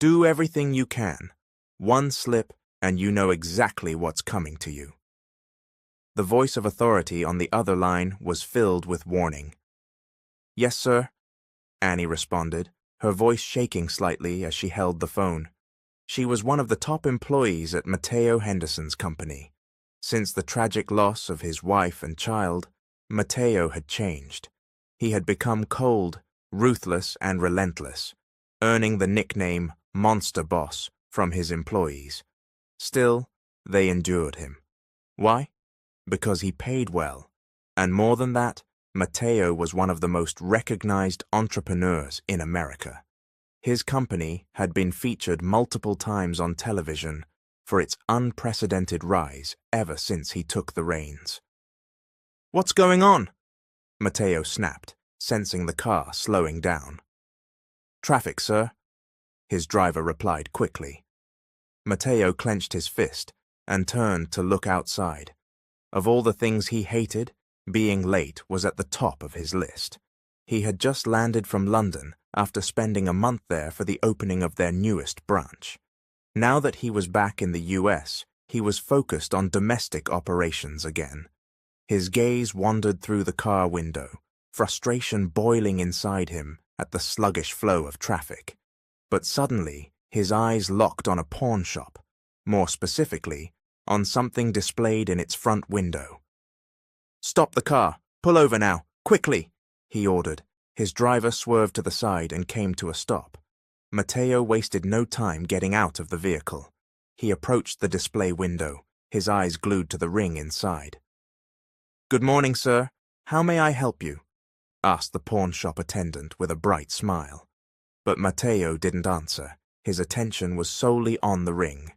Do everything you can. One slip, and you know exactly what's coming to you. The voice of authority on the other line was filled with warning. Yes, sir, Annie responded, her voice shaking slightly as she held the phone. She was one of the top employees at Mateo Henderson's company. Since the tragic loss of his wife and child, Mateo had changed. He had become cold, ruthless, and relentless, earning the nickname Monster Boss from his employees. Still, they endured him. Why? Because he paid well. And more than that, Mateo was one of the most recognized entrepreneurs in America. His company had been featured multiple times on television for its unprecedented rise ever since he took the reins. What's going on? Mateo snapped, sensing the car slowing down. Traffic, sir, his driver replied quickly. Mateo clenched his fist and turned to look outside. Of all the things he hated, being late was at the top of his list. He had just landed from London after spending a month there for the opening of their newest branch. Now that he was back in the US, he was focused on domestic operations again. His gaze wandered through the car window, frustration boiling inside him at the sluggish flow of traffic. But suddenly, his eyes locked on a pawn shop, more specifically, on something displayed in its front window. Stop the car! Pull over now! Quickly! He ordered. His driver swerved to the side and came to a stop. Mateo wasted no time getting out of the vehicle. He approached the display window, his eyes glued to the ring inside. Good morning, sir. How may I help you? Asked the pawn shop attendant with a bright smile. But Mateo didn't answer. His attention was solely on the ring.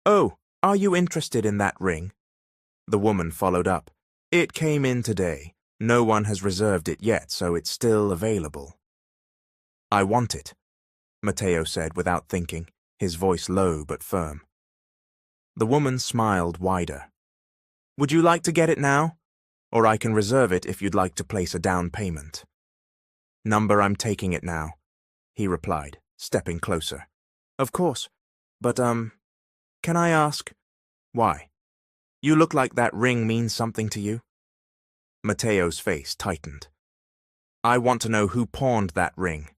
Oh, are you interested in that ring? The woman followed up. It came in today. No one has reserved it yet, so it's still available. I want it, Mateo said without thinking, his voice low but firm. The woman smiled wider. Would you like to get it now? Or I can reserve it if you'd like to place a down payment. Number, I'm taking it now, he replied, stepping closer. Of course, but can I ask, why? You look like that ring means something to you. Mateo's face tightened. I want to know who pawned that ring.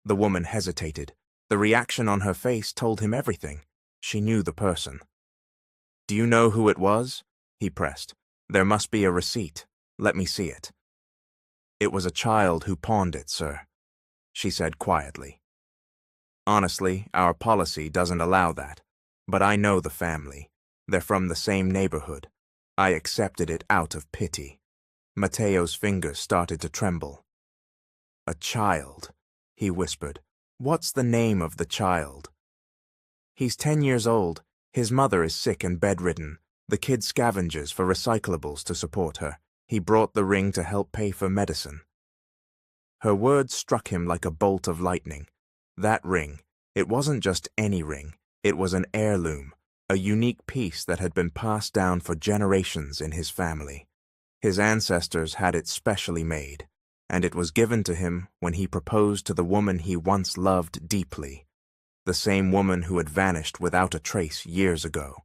The woman hesitated. The reaction on her face told him everything. She knew the person. Do you know who it was? He pressed. There must be a receipt. Let me see it. It was a child who pawned it, sir, she said quietly. Honestly, our policy doesn't allow that, but I know the family. They're from the same neighborhood. I accepted it out of pity. Mateo's fingers started to tremble. A child, he whispered. What's the name of the child? He's 10 years old. His mother is sick and bedridden. The kid scavenges for recyclables to support her. He brought the ring to help pay for medicine. Her words struck him like a bolt of lightning. That ring, it wasn't just any ring. It was an heirloom, a unique piece that had been passed down for generations in his family. His ancestors had it specially made, and it was given to him when he proposed to the woman he once loved deeply, the same woman who had vanished without a trace years ago.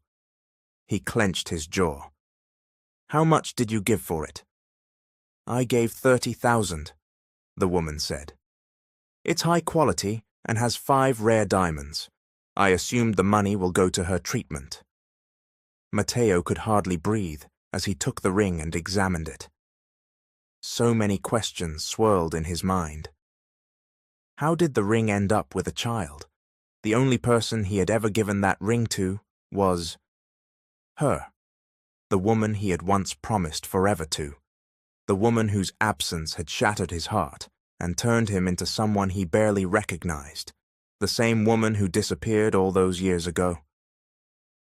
He clenched his jaw. How much did you give for it? I gave 30,000, the woman said. It's high quality and has 5 rare diamonds. I assumed the money will go to her treatment. Mateo could hardly breathe as he took the ring and examined it. So many questions swirled in his mind. How did the ring end up with a child? The only person he had ever given that ring to was her, the woman he had once promised forever to, the woman whose absence had shattered his heart and turned him into someone he barely recognized, the same woman who disappeared all those years ago.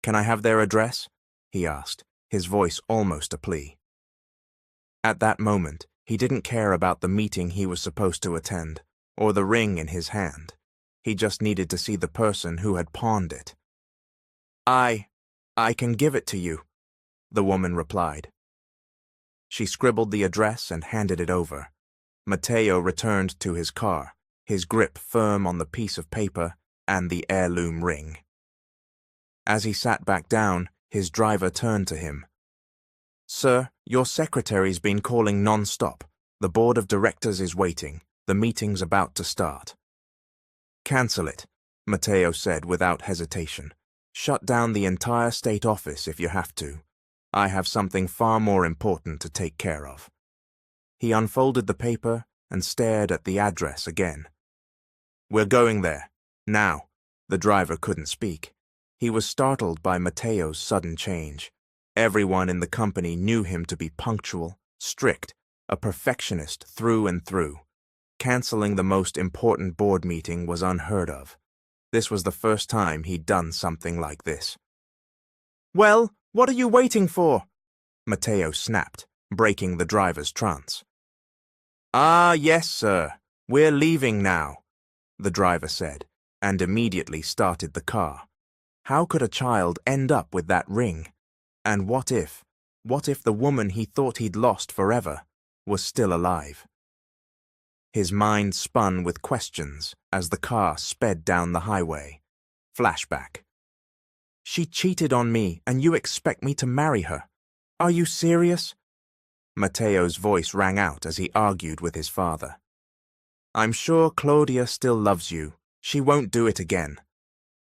Can I have their address? He asked, his voice almost a plea. At that moment, he didn't care about the meeting he was supposed to attend, or the ring in his hand. He just needed to see the person who had pawned it. I can give it to you, the woman replied. She scribbled the address and handed it over. Mateo returned to his car, his grip firm on the piece of paper and the heirloom ring. As he sat back down, his driver turned to him. "Sir, your secretary's been calling non-stop. The board of directors is waiting. The meeting's about to start." "Cancel it," Matteo said without hesitation. "Shut down the entire state office if you have to. I have something far more important to take care of." He unfolded the paper and stared at the address again. "We're going there. Now." The driver couldn't speak. He was startled by Matteo's sudden change. Everyone in the company knew him to be punctual, strict, a perfectionist through and through. Canceling the most important board meeting was unheard of. This was the first time he'd done something like this. "Well, what are you waiting for?" Matteo snapped, breaking the driver's trance. "Ah, yes, sir. We're leaving now," the driver said, and immediately started the car. How could a child end up with that ring? And what if the woman he thought he'd lost forever was still alive? His mind spun with questions as the car sped down the highway. Flashback. "She cheated on me and you expect me to marry her? Are you serious?" Matteo's voice rang out as he argued with his father. "I'm sure Claudia still loves you. She won't do it again,"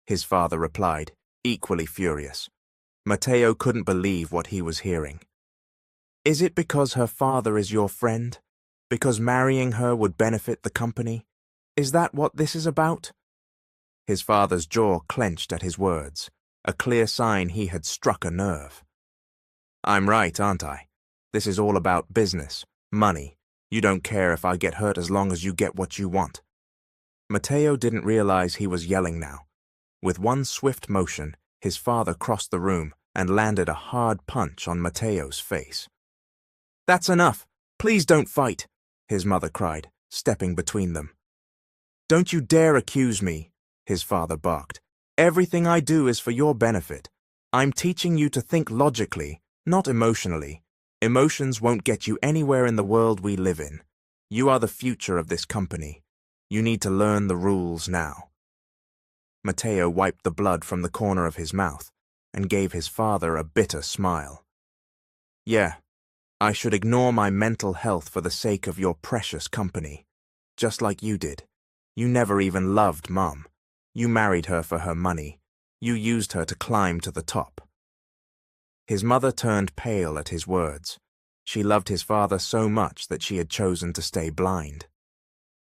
his father replied, equally furious. Matteo couldn't believe what he was hearing. "Is it because her father is your friend? Because marrying her would benefit the company? Is that what this is about?" His father's jaw clenched at his words, a clear sign he had struck a nerve. "I'm right, aren't I? This is all about business, money. You don't care if I get hurt as long as you get what you want." Matteo didn't realize he was yelling now. With one swift motion, his father crossed the room and landed a hard punch on Matteo's face. "That's enough. Please don't fight," his mother cried, stepping between them. "Don't you dare accuse me," his father barked. "Everything I do is for your benefit. I'm teaching you to think logically, not emotionally. Emotions won't get you anywhere in the world we live in. You are the future of this company. You need to learn the rules now." Matteo wiped the blood from the corner of his mouth and gave his father a bitter smile. "Yeah, I should ignore my mental health for the sake of your precious company, just like you did. You never even loved Mom. You married her for her money. You used her to climb to the top." His mother turned pale at his words. She loved his father so much that she had chosen to stay blind.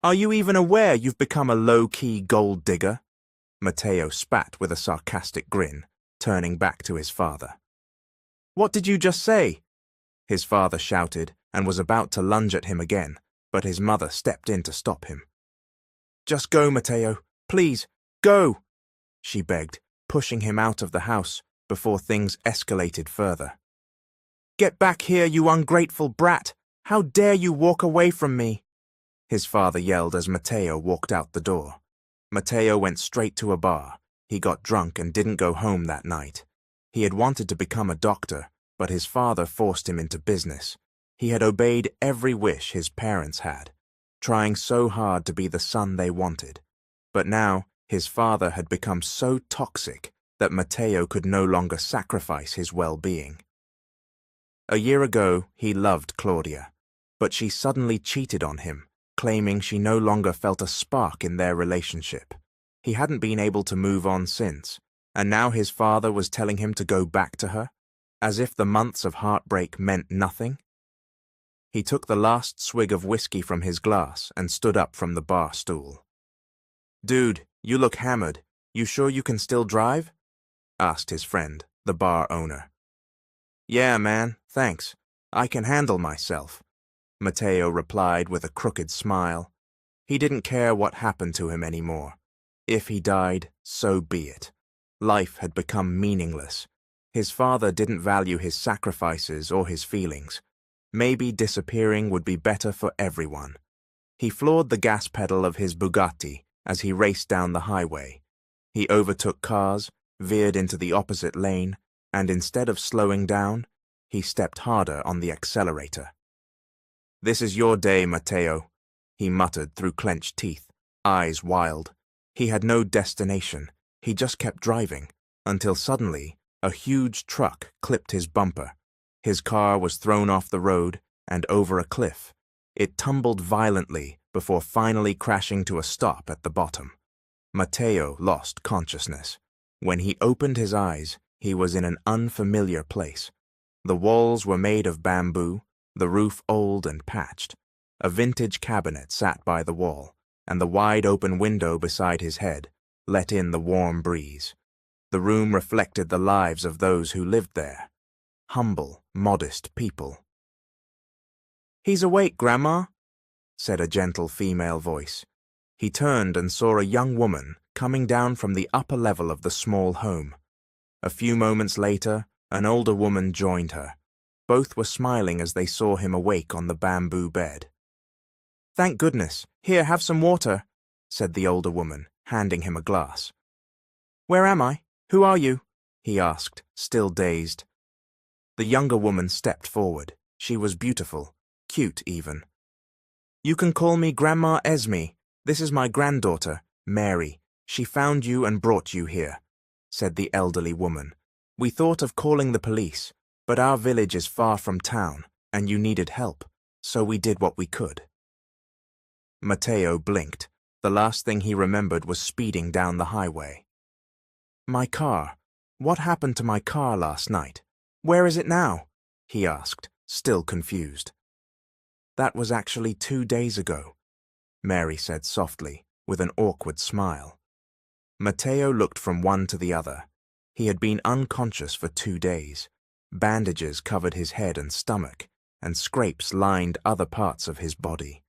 "Are you even aware you've become a low-key gold digger?" Matteo spat with a sarcastic grin, turning back to his father. "What did you just say?" His father shouted and was about to lunge at him again, but his mother stepped in to stop him. "Just go, Matteo. Please, go," she begged, pushing him out of the house before things escalated further. "Get back here, you ungrateful brat! How dare you walk away from me?" his father yelled as Matteo walked out the door. Matteo went straight to a bar. He got drunk and didn't go home that night. He had wanted to become a doctor, but his father forced him into business. He had obeyed every wish his parents had, trying so hard to be the son they wanted. But now, his father had become so toxic that Matteo could no longer sacrifice his well-being. A year ago, he loved Claudia, but she suddenly cheated on him, claiming she no longer felt a spark in their relationship. He hadn't been able to move on since, and now his father was telling him to go back to her, as if the months of heartbreak meant nothing. He took the last swig of whiskey from his glass and stood up from the bar stool. "Dude, you look hammered. You sure you can still drive?" asked his friend, the bar owner. "Yeah, man, thanks. I can handle myself," Matteo replied with a crooked smile. He didn't care what happened to him anymore. If he died, so be it. Life had become meaningless. His father didn't value his sacrifices or his feelings. Maybe disappearing would be better for everyone. He floored the gas pedal of his Bugatti as he raced down the highway. He overtook cars, veered into the opposite lane, and instead of slowing down, he stepped harder on the accelerator. "This is your day, Matteo," he muttered through clenched teeth. eyes wild. He had no destination. He just kept driving, until suddenly a huge truck clipped his bumper. His car was thrown off the road and over a cliff. It tumbled violently before finally crashing to a stop at the bottom. Matteo lost consciousness. When he opened his eyes, he was in an unfamiliar place. The walls were made of bamboo, the roof old and patched. A vintage cabinet sat by the wall, and the wide open window beside his head let in the warm breeze. The room reflected the lives of those who lived there. Humble, modest people. "He's awake, Grandma," said a gentle female voice. He turned and saw a young woman coming down from the upper level of the small home. A few moments later, an older woman joined her. Both were smiling as they saw him awake on the bamboo bed. "Thank goodness. Here, have some water," said the older woman, handing him a glass. "Where am I? Who are you?" he asked, still dazed. The younger woman stepped forward. She was beautiful, cute even. "You can call me Grandma Esme. This is my granddaughter, Mary. She found you and brought you here," said the elderly woman. "We thought of calling the police, but our village is far from town, and you needed help, so we did what we could." Matteo blinked. The last thing he remembered was speeding down the highway. "My car. What happened to my car last night? Where is it now?" he asked, still confused. "That was actually 2 days ago," Mary said softly, with an awkward smile. Matteo looked from one to the other. He had been unconscious for 2 days. Bandages covered his head and stomach, and scrapes lined other parts of his body.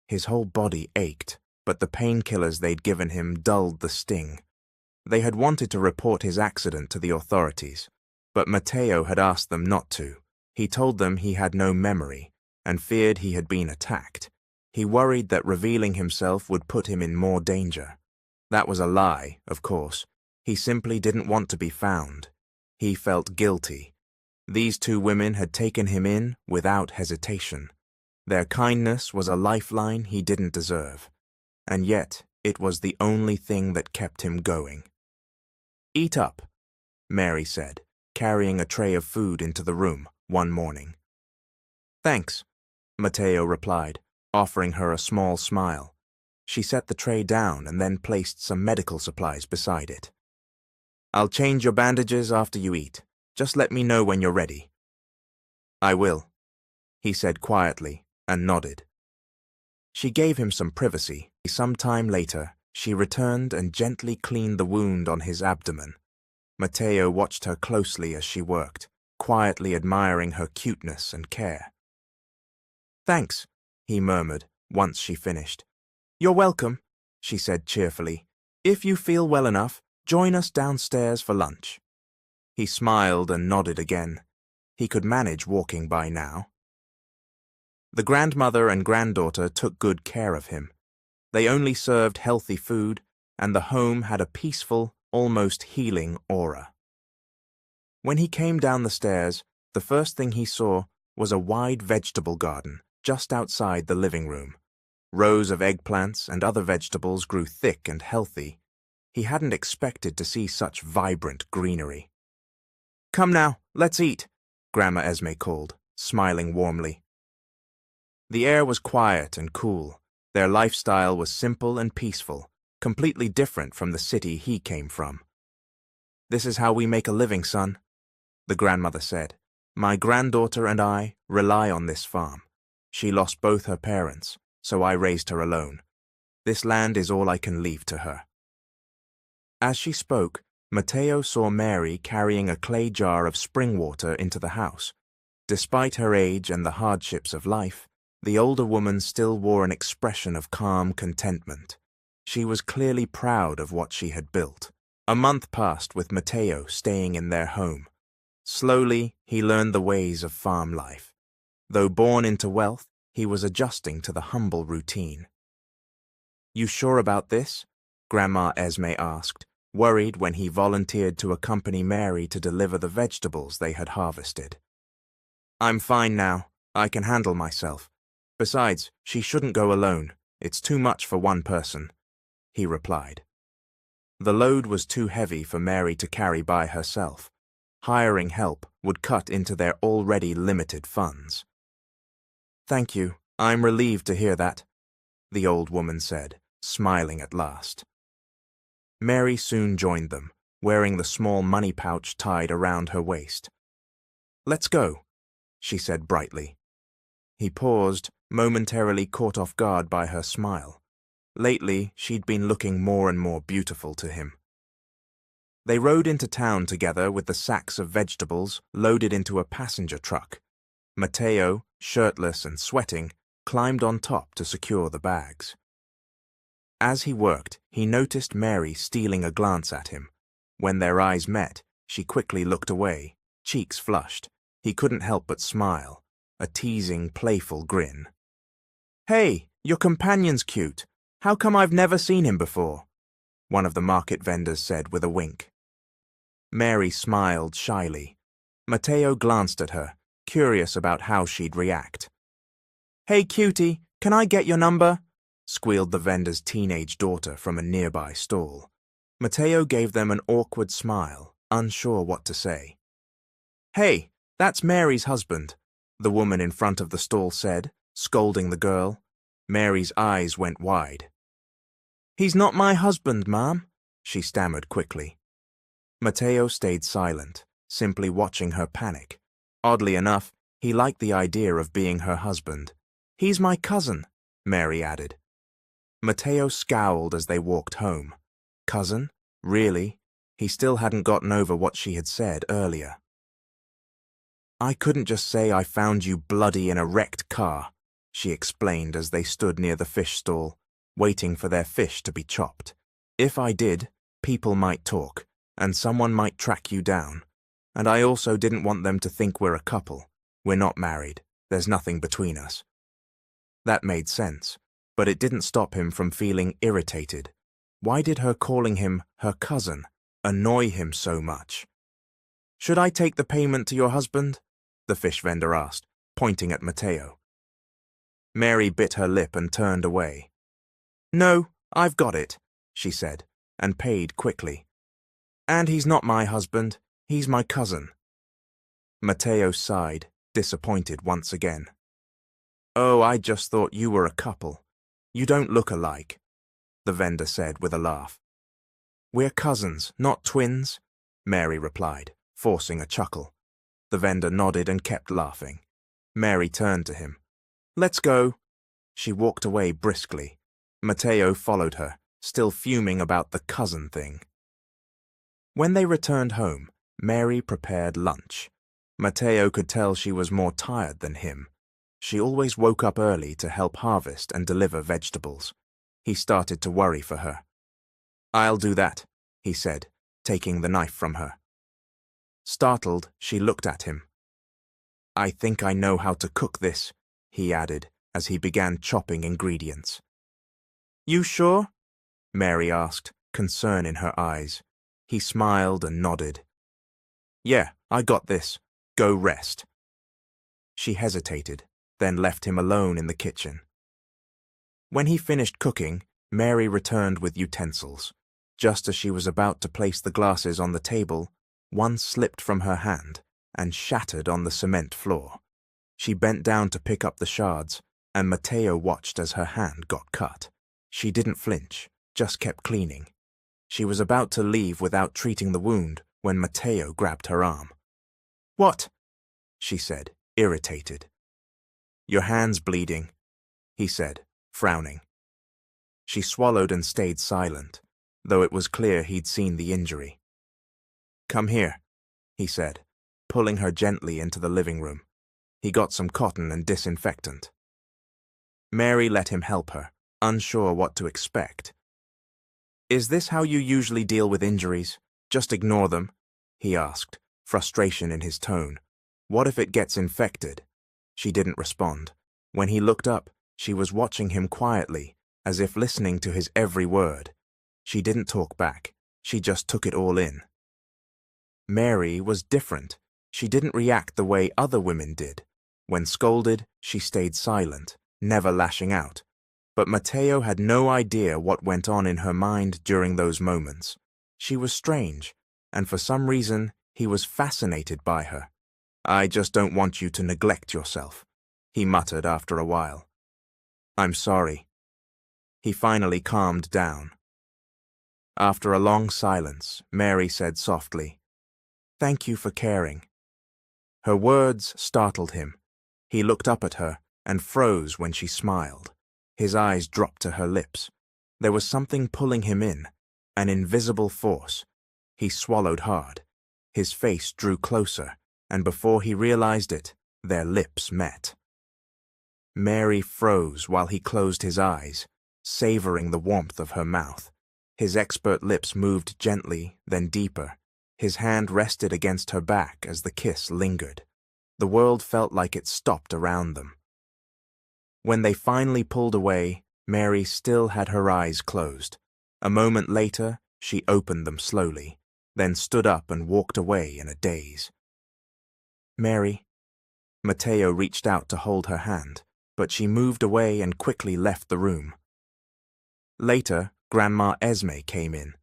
His whole body ached, but the painkillers they'd given him dulled the sting. They had wanted to report his accident to the authorities, but Matteo had asked them not to. He told them he had no memory, and feared he had been attacked. He worried that revealing himself would put him in more danger. That was a lie, of course. He simply didn't want to be found. He felt guilty. These 2 women had taken him in without hesitation. Their kindness was a lifeline he didn't deserve, and yet it was the only thing that kept him going. "Eat up," Mary said, carrying a tray of food into the room one morning. "Thanks," Matteo replied, offering her a small smile. She set the tray down and then placed some medical supplies beside it. "I'll change your bandages after you eat. Just let me know when you're ready." "I will," he said quietly, and nodded. She gave him some privacy. Some time later, she returned and gently cleaned the wound on his abdomen. Matteo watched her closely as she worked, quietly admiring her cuteness and care. "Thanks," he murmured, once she finished. "You're welcome," she said cheerfully. "If you feel well enough, join us downstairs for lunch." He smiled and nodded again. He could manage walking by now. The grandmother and granddaughter took good care of him. They only served healthy food, and the home had a peaceful, almost healing aura. When he came down the stairs, the first thing he saw was a wide vegetable garden just outside the living room. Rows of eggplants and other vegetables grew thick and healthy. He hadn't expected to see such vibrant greenery. "Come now, let's eat," Grandma Esme called, smiling warmly. The air was quiet and cool. Their lifestyle was simple and peaceful, completely different from the city he came from. "This is how we make a living, son," the grandmother said. "My granddaughter and I rely on this farm. She lost both her parents, so I raised her alone. This land is all I can leave to her." As she spoke, Matteo saw Mary carrying a clay jar of spring water into the house. Despite her age and the hardships of life, the older woman still wore an expression of calm contentment. She was clearly proud of what she had built. A month passed with Matteo staying in their home. Slowly, he learned the ways of farm life. Though born into wealth, he was adjusting to the humble routine. "You sure about this?" Grandma Esme asked, worried when he volunteered to accompany Mary to deliver the vegetables they had harvested. "I'm fine now. I can handle myself. Besides, she shouldn't go alone. It's too much for one person." he replied. The load was too heavy for Mary to carry by herself. Hiring help would cut into their already limited funds. "Thank you, I'm relieved to hear that," the old woman said, smiling at last. Mary soon joined them, wearing the small money pouch tied around her waist. "Let's go," she said brightly. He paused, momentarily caught off guard by her smile. Lately, she'd been looking more and more beautiful to him. They rode into town together with the sacks of vegetables loaded into a passenger truck. Matteo, shirtless and sweating, climbed on top to secure the bags. As he worked, he noticed Mary stealing a glance at him. When their eyes met, she quickly looked away, cheeks flushed. He couldn't help but smile, a teasing, playful grin. "Hey, your companion's cute. How come I've never seen him before?" one of the market vendors said with a wink. Mary smiled shyly. Matteo glanced at her, curious about how she'd react. "Hey, cutie, can I get your number?" squealed the vendor's teenage daughter from a nearby stall. Matteo gave them an awkward smile, unsure what to say. "Hey, that's Mary's husband," the woman in front of the stall said, scolding the girl. Mary's eyes went wide. "He's not my husband, ma'am," she stammered quickly. Matteo stayed silent, simply watching her panic. Oddly enough, he liked the idea of being her husband. "He's my cousin," Mary added. Matteo scowled as they walked home. Cousin? Really? He still hadn't gotten over what she had said earlier. "I couldn't just say I found you bloody in a wrecked car," she explained as they stood near the fish stall, waiting for their fish to be chopped. "If I did, people might talk, and someone might track you down. And I also didn't want them to think we're a couple. We're not married. There's nothing between us." That made sense, but it didn't stop him from feeling irritated. Why did her calling him her cousin annoy him so much? "Should I take the payment to your husband?" the fish vendor asked, pointing at Matteo. Mary bit her lip and turned away. "No, I've got it," she said, and paid quickly. "And he's not my husband, he's my cousin." Matteo sighed, disappointed once again. "Oh, I just thought you were a couple. You don't look alike," the vendor said with a laugh. "We're cousins, not twins," Mary replied, forcing a chuckle. The vendor nodded and kept laughing. Mary turned to him. "Let's go." She walked away briskly. Matteo followed her, still fuming about the cousin thing. When they returned home, Mary prepared lunch. Matteo could tell she was more tired than him. She always woke up early to help harvest and deliver vegetables. He started to worry for her. "I'll do that," he said, taking the knife from her. Startled, she looked at him. "I think I know how to cook this," he added as he began chopping ingredients. "You sure?" Mary asked, concern in her eyes. He smiled and nodded. "Yeah, I got this. Go rest." She hesitated, then left him alone in the kitchen. When he finished cooking, Mary returned with utensils. Just as she was about to place the glasses on the table, one slipped from her hand and shattered on the cement floor. She bent down to pick up the shards, and Matteo watched as her hand got cut. She didn't flinch, just kept cleaning. She was about to leave without treating the wound when Matteo grabbed her arm. "What?" she said, irritated. "Your hand's bleeding," he said, frowning. She swallowed and stayed silent, though it was clear he'd seen the injury. "Come here," he said, pulling her gently into the living room. He got some cotton and disinfectant. Mary let him help her, unsure what to expect. "Is this how you usually deal with injuries? Just ignore them?" he asked, frustration in his tone. "What if it gets infected?" She didn't respond. When he looked up, she was watching him quietly, as if listening to his every word. She didn't talk back. She just took it all in. Mary was different. She didn't react the way other women did. When scolded, she stayed silent, never lashing out. But Matteo had no idea what went on in her mind during those moments. She was strange, and for some reason, he was fascinated by her. "I just don't want you to neglect yourself," he muttered after a while. "I'm sorry." He finally calmed down. After a long silence, Mary said softly, "Thank you for caring." Her words startled him. He looked up at her and froze when she smiled. His eyes dropped to her lips. There was something pulling him in, an invisible force. He swallowed hard. His face drew closer, and before he realized it, their lips met. Mary froze while he closed his eyes, savoring the warmth of her mouth. His expert lips moved gently, then deeper. His hand rested against her back as the kiss lingered. The world felt like it stopped around them. When they finally pulled away, Mary still had her eyes closed. A moment later, she opened them slowly, then stood up and walked away in a daze. "Mary." Matteo reached out to hold her hand, but she moved away and quickly left the room. Later, Grandma Esme came in.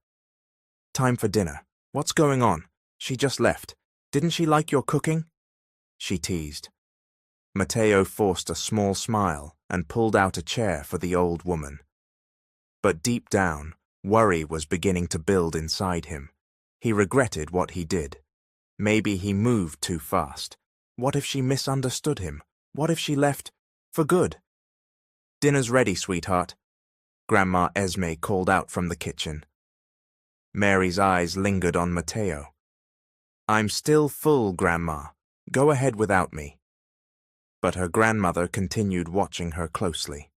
"Time for dinner. What's going on? She just left. Didn't she like your cooking?" she teased. Matteo forced a small smile and pulled out a chair for the old woman. But deep down, worry was beginning to build inside him. He regretted what he did. Maybe he moved too fast. What if she misunderstood him? What if she left for good? "Dinner's ready, sweetheart," Grandma Esme called out from the kitchen. Mary's eyes lingered on Matteo. "I'm still full, Grandma. Go ahead without me." But her grandmother continued watching her closely.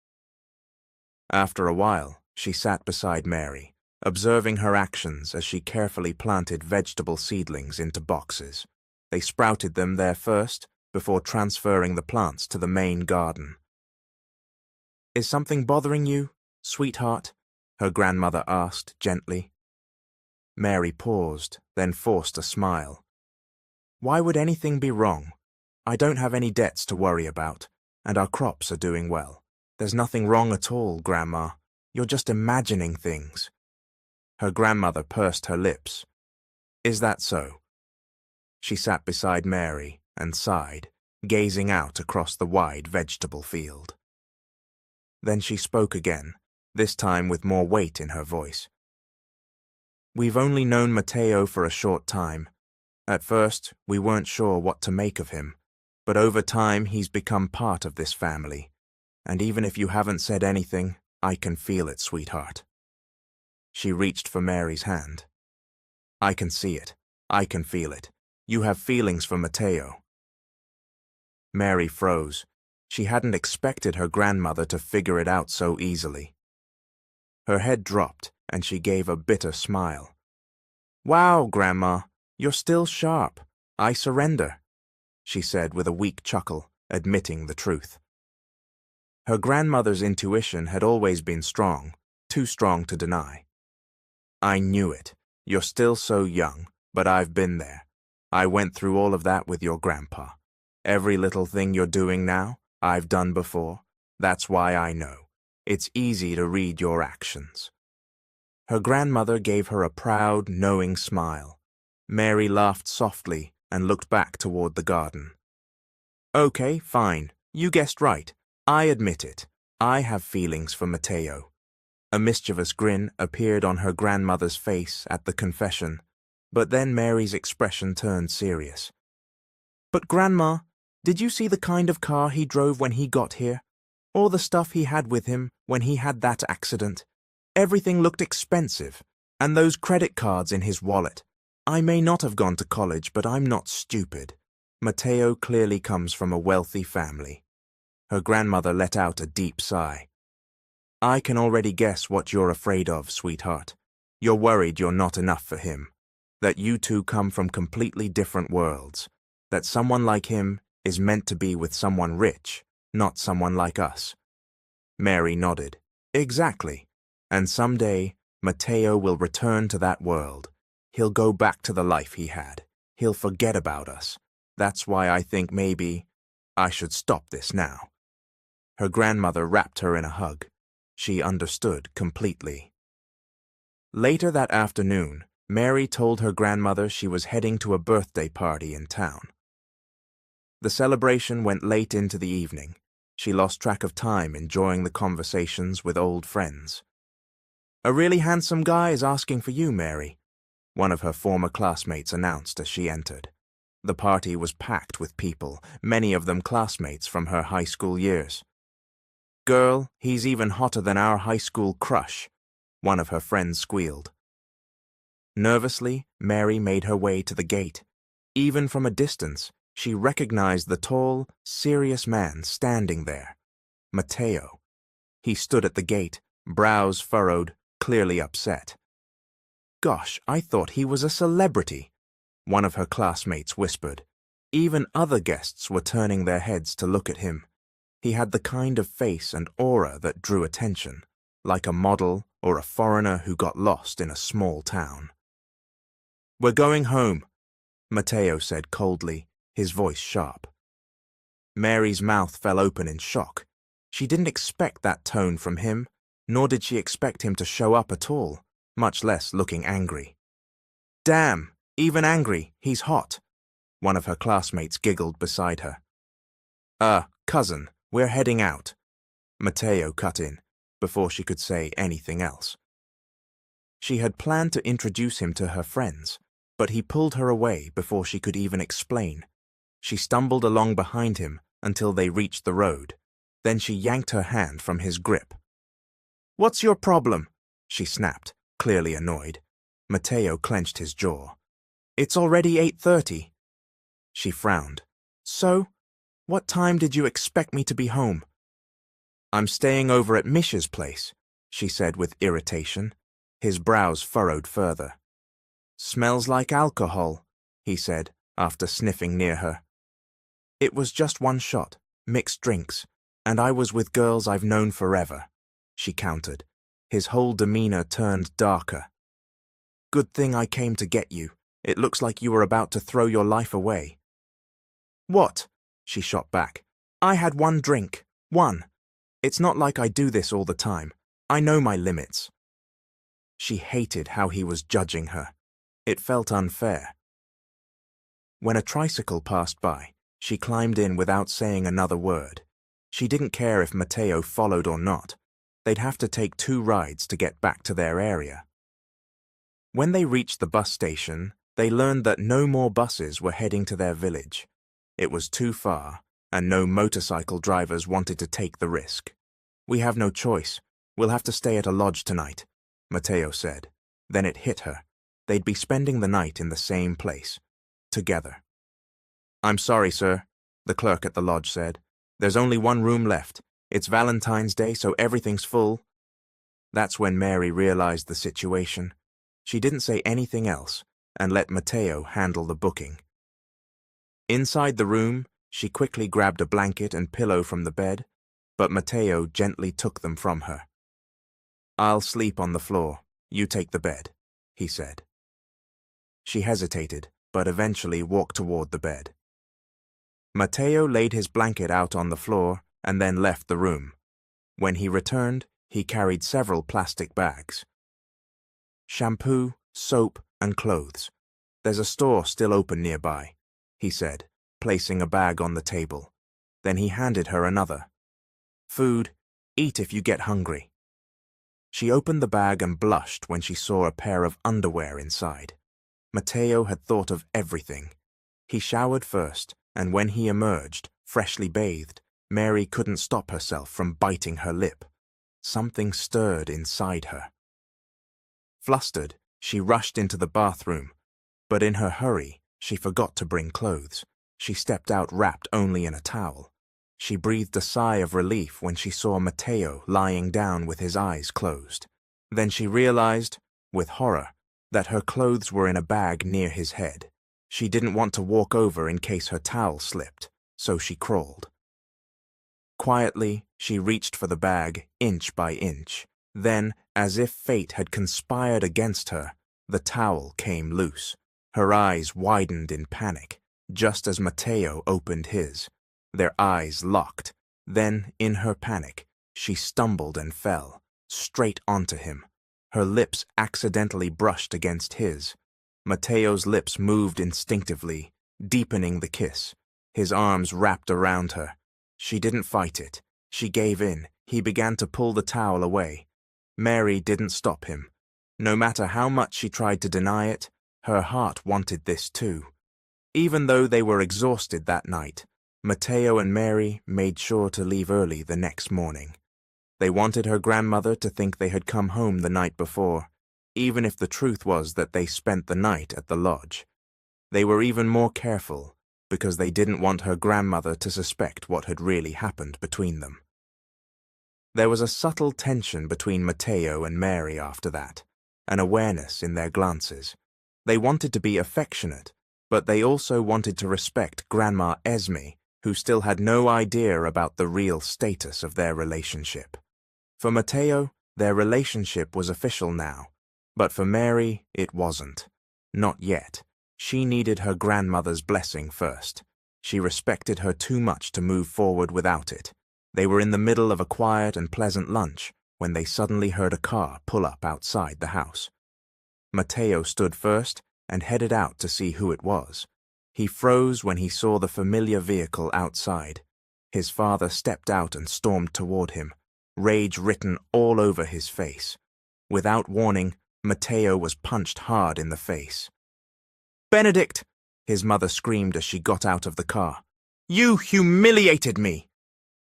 After a while, she sat beside Mary, observing her actions as she carefully planted vegetable seedlings into boxes. They sprouted them there first, before transferring the plants to the main garden. "Is something bothering you, sweetheart?" her grandmother asked gently. Mary paused, then forced a smile. "Why would anything be wrong? I don't have any debts to worry about, and our crops are doing well. There's nothing wrong at all, Grandma. You're just imagining things." Her grandmother pursed her lips. "Is that so?" She sat beside Mary and sighed, gazing out across the wide vegetable field. Then she spoke again, this time with more weight in her voice. "We've only known Matteo for a short time. At first, we weren't sure what to make of him, but over time he's become part of this family. And even if you haven't said anything, I can feel it, sweetheart." She reached for Mary's hand. "I can see it. I can feel it. You have feelings for Matteo." Mary froze. She hadn't expected her grandmother to figure it out so easily. Her head dropped, and she gave a bitter smile. "Wow, Grandma, you're still sharp. I surrender," she said with a weak chuckle, admitting the truth. Her grandmother's intuition had always been strong, too strong to deny. "I knew it. You're still so young, but I've been there. I went through all of that with your grandpa. Every little thing you're doing now, I've done before. That's why I know. It's easy to read your actions." Her grandmother gave her a proud, knowing smile. Mary laughed softly and looked back toward the garden. "Okay, fine. You guessed right. I admit it. I have feelings for Matteo." A mischievous grin appeared on her grandmother's face at the confession, but then Mary's expression turned serious. "But Grandma, did you see the kind of car he drove when he got here? Or the stuff he had with him when he had that accident? Everything looked expensive, and those credit cards in his wallet. I may not have gone to college, but I'm not stupid. Matteo clearly comes from a wealthy family." Her grandmother let out a deep sigh. "I can already guess what you're afraid of, sweetheart. You're worried you're not enough for him, that you two come from completely different worlds, that someone like him is meant to be with someone rich, not someone like us." Mary nodded. "Exactly. And someday, Matteo will return to that world. He'll go back to the life he had. He'll forget about us. That's why I think maybe I should stop this now." Her grandmother wrapped her in a hug. She understood completely. Later that afternoon, Mary told her grandmother she was heading to a birthday party in town. The celebration went late into the evening. She lost track of time enjoying the conversations with old friends. "A really handsome guy is asking for you, Mary," one of her former classmates announced as she entered. The party was packed with people, many of them classmates from her high school years. "Girl, he's even hotter than our high school crush," one of her friends squealed. Nervously, Mary made her way to the gate. Even from a distance, she recognized the tall, serious man standing there. Matteo. He stood at the gate, brows furrowed, clearly upset. "Gosh, I thought he was a celebrity," one of her classmates whispered. Even other guests were turning their heads to look at him. He had the kind of face and aura that drew attention, like a model or a foreigner who got lost in a small town. "We're going home," Matteo said coldly, his voice sharp. Mary's mouth fell open in shock. She didn't expect that tone from him, nor did she expect him to show up at all, much less looking angry. "Damn, even angry, he's hot," one of her classmates giggled beside her. Cousin, we're heading out," Matteo cut in, before she could say anything else. She had planned to introduce him to her friends, but he pulled her away before she could even explain. She stumbled along behind him until they reached the road. Then she yanked her hand from his grip. "What's your problem?" she snapped, clearly annoyed. Matteo clenched his jaw. "It's already 8:30. She frowned. "So? What time did you expect me to be home?" "I'm staying over at Mish's place," she said with irritation. His brows furrowed further. "Smells like alcohol," he said, after sniffing near her. "It was just one shot, mixed drinks, and I was with girls I've known forever," she countered. His whole demeanor turned darker. "Good thing I came to get you. It looks like you were about to throw your life away." "What?" she shot back. "I had one drink. One. It's not like I do this all the time. I know my limits." She hated how he was judging her. It felt unfair. When a tricycle passed by, she climbed in without saying another word. She didn't care if Matteo followed or not. They'd have to take 2 rides to get back to their area. When they reached the bus station, they learned that no more buses were heading to their village. It was too far, and no motorcycle drivers wanted to take the risk. "We have no choice. We'll have to stay at a lodge tonight," Matteo said. Then it hit her. They'd be spending the night in the same place, together. "I'm sorry, sir," the clerk at the lodge said. "There's only one room left. It's Valentine's Day, so everything's full." That's when Mary realized the situation. She didn't say anything else and let Matteo handle the booking. Inside the room, she quickly grabbed a blanket and pillow from the bed, but Matteo gently took them from her. "I'll sleep on the floor. You take the bed," he said. She hesitated, but eventually walked toward the bed. Matteo laid his blanket out on the floor and then left the room. When he returned, he carried several plastic bags. "Shampoo, soap, and clothes. There's a store still open nearby," he said, placing a bag on the table. Then he handed her another. "Food. Eat if you get hungry." She opened the bag and blushed when she saw a pair of underwear inside. Matteo had thought of everything. He showered first, and when he emerged, freshly bathed, Mary couldn't stop herself from biting her lip. Something stirred inside her. Flustered, she rushed into the bathroom, but in her hurry, she forgot to bring clothes. She stepped out wrapped only in a towel. She breathed a sigh of relief when she saw Matteo lying down with his eyes closed. Then she realized, with horror, that her clothes were in a bag near his head. She didn't want to walk over in case her towel slipped, so she crawled. Quietly, she reached for the bag, inch by inch. Then, as if fate had conspired against her, the towel came loose. Her eyes widened in panic, just as Matteo opened his. Their eyes locked. Then, in her panic, she stumbled and fell, straight onto him. Her lips accidentally brushed against his. Mateo's lips moved instinctively, deepening the kiss. His arms wrapped around her. She didn't fight it. She gave in. He began to pull the towel away. Mary didn't stop him. No matter how much she tried to deny it, her heart wanted this too. Even though they were exhausted that night, Mateo and Mary made sure to leave early the next morning. They wanted her grandmother to think they had come home the night before, even if the truth was that they spent the night at the lodge. They were even more careful because they didn't want her grandmother to suspect what had really happened between them. There was a subtle tension between Mateo and Mary after that, an awareness in their glances. They wanted to be affectionate, but they also wanted to respect Grandma Esme, who still had no idea about the real status of their relationship. For Mateo, their relationship was official now, but for Mary, it wasn't. Not yet. She needed her grandmother's blessing first. She respected her too much to move forward without it. They were in the middle of a quiet and pleasant lunch when they suddenly heard a car pull up outside the house. Mateo stood first and headed out to see who it was. He froze when he saw the familiar vehicle outside. His father stepped out and stormed toward him, rage written all over his face. Without warning, Mateo was punched hard in the face. "Benedict!" his mother screamed as she got out of the car. "You humiliated me!"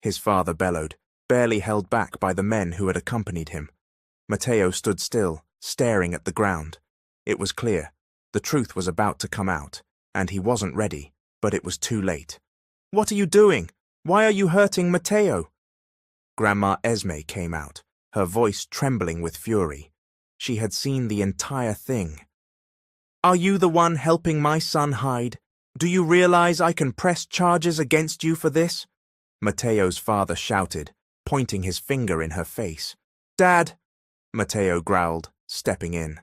His father bellowed, barely held back by the men who had accompanied him. Mateo stood still, staring at the ground. It was clear. The truth was about to come out, and he wasn't ready, but it was too late. "What are you doing? Why are you hurting Mateo?" Grandma Esme came out, her voice trembling with fury. She had seen the entire thing. "Are you the one helping my son hide? Do you realize I can press charges against you for this?" Mateo's father shouted, pointing his finger in her face. "Dad!" Mateo growled, stepping in.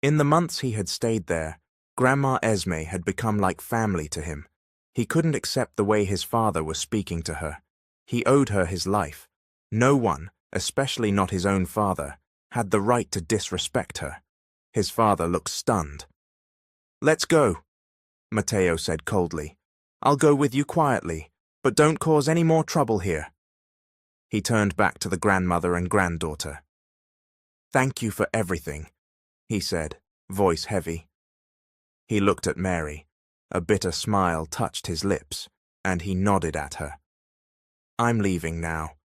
In the months he had stayed there, Grandma Esme had become like family to him. He couldn't accept the way his father was speaking to her. He owed her his life. No one, especially not his own father, had the right to disrespect her. His father looked stunned. "Let's go," Mateo said coldly. "I'll go with you quietly, but don't cause any more trouble here." He turned back to the grandmother and granddaughter. "Thank you for everything," he said, voice heavy. He looked at Mary. A bitter smile touched his lips, and he nodded at her. "I'm leaving now."